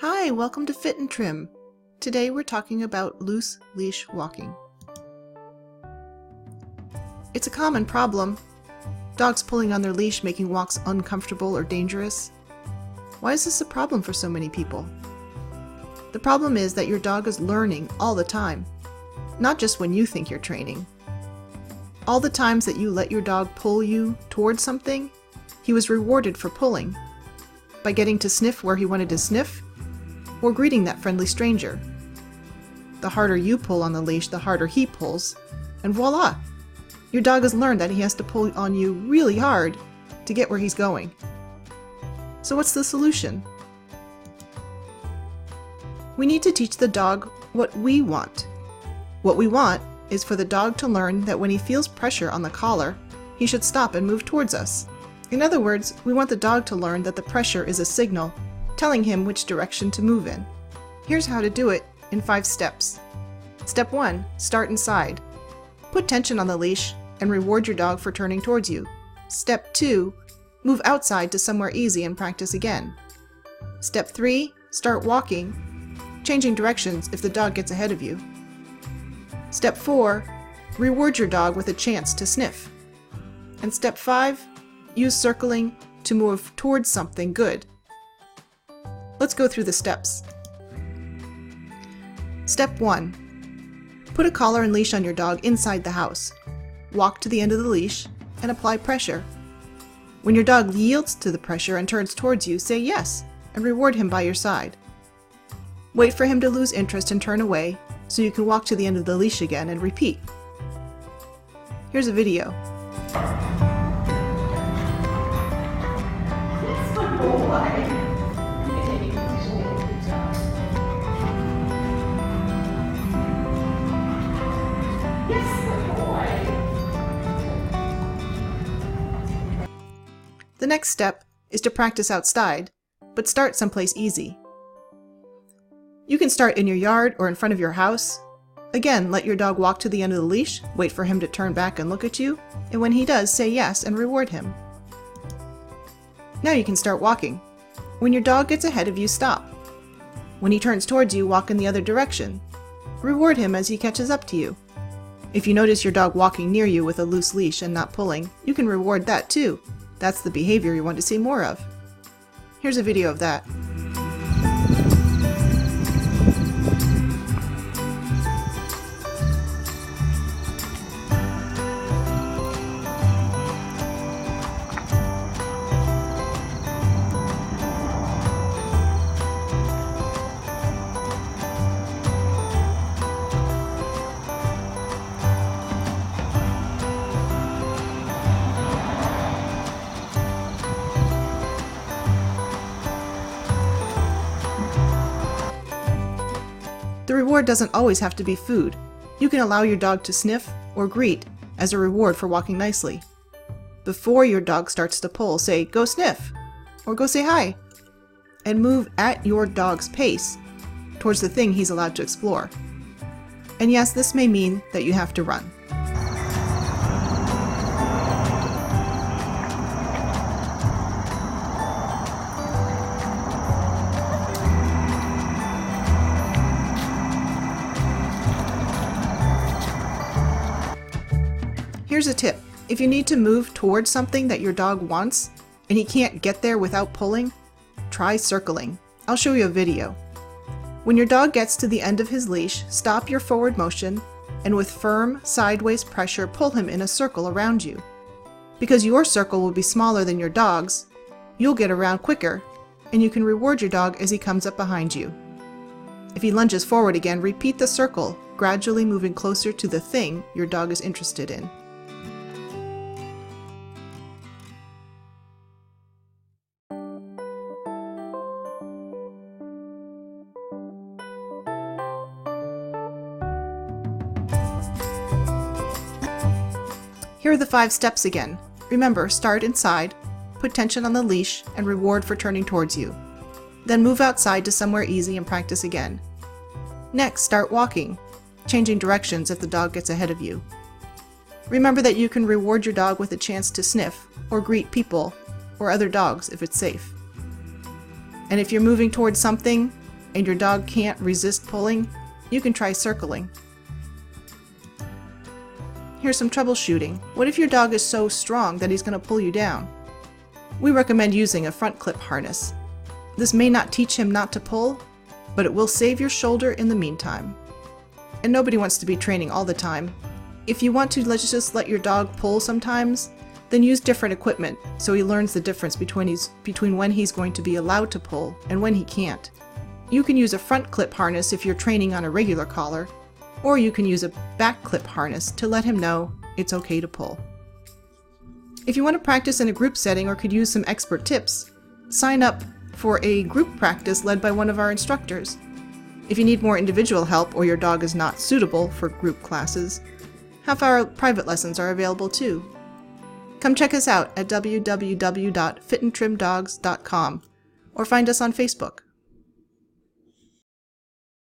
Hi, welcome to Fit and Trim. Today we're talking about loose leash walking. It's a common problem. Dogs pulling on their leash making walks uncomfortable or dangerous. Why is this a problem for so many people? The problem is that your dog is learning all the time, not just when you think you're training. All the times that you let your dog pull you towards something, he was rewarded for pulling, by getting to sniff where he wanted to sniff, or greeting that friendly stranger. The harder you pull on the leash, the harder he pulls, and voila! Your dog has learned that he has to pull on you really hard to get where he's going. So what's the solution? We need to teach the dog what we want. What we want is for the dog to learn that when he feels pressure on the collar, he should stop and move towards us. In other words, we want the dog to learn that the pressure is a signal telling him which direction to move in. Here's how to do it in 5 steps. Step 1. Start inside. Put tension on the leash and reward your dog for turning towards you. Step 2. Move outside to somewhere easy and practice again. Step 3. Start walking, changing directions if the dog gets ahead of you. Step 4. Reward your dog with a chance to sniff. And Step 5. Use circling to move towards something good. Let's go through the steps. Step 1. Put a collar and leash on your dog inside the house. Walk to the end of the leash and apply pressure. When your dog yields to the pressure and turns towards you, say yes and reward him by your side. Wait for him to lose interest and turn away so you can walk to the end of the leash again and repeat. Here's a video. The next step is to practice outside, but start someplace easy. You can start in your yard or in front of your house. Again, let your dog walk to the end of the leash, wait for him to turn back and look at you, and when he does, say yes and reward him. Now you can start walking. When your dog gets ahead of you, stop. When he turns towards you, walk in the other direction. Reward him as he catches up to you. If you notice your dog walking near you with a loose leash and not pulling, you can reward that too. That's the behavior you want to see more of. Here's a video of that. The reward doesn't always have to be food. You can allow your dog to sniff or greet as a reward for walking nicely. Before your dog starts to pull, say, "Go sniff," or "Go say hi," and move at your dog's pace towards the thing he's allowed to explore. And yes, this may mean that you have to run. Here's a tip. If you need to move towards something that your dog wants and he can't get there without pulling, try circling. I'll show you a video. When your dog gets to the end of his leash, stop your forward motion and with firm sideways pressure pull him in a circle around you. Because your circle will be smaller than your dog's, you'll get around quicker and you can reward your dog as he comes up behind you. If he lunges forward again, repeat the circle, gradually moving closer to the thing your dog is interested in. Here are the 5 steps again. Remember, start inside, put tension on the leash, and reward for turning towards you. Then move outside to somewhere easy and practice again. Next, start walking, changing directions if the dog gets ahead of you. Remember that you can reward your dog with a chance to sniff or greet people or other dogs if it's safe. And if you're moving towards something, and your dog can't resist pulling, you can try circling. Here's some troubleshooting. What if your dog is so strong that he's going to pull you down? We recommend using a front clip harness. This may not teach him not to pull, but it will save your shoulder in the meantime. And nobody wants to be training all the time. If you want to just let your dog pull sometimes, then use different equipment so he learns the difference between when he's going to be allowed to pull and when he can't. You can use a front clip harness if you're training on a regular collar, or you can use a back clip harness to let him know it's okay to pull. If you want to practice in a group setting or could use some expert tips, sign up for a group practice led by one of our instructors. If you need more individual help or your dog is not suitable for group classes, half-hour private lessons are available too. Come check us out at www.fitandtrimdogs.com or find us on Facebook.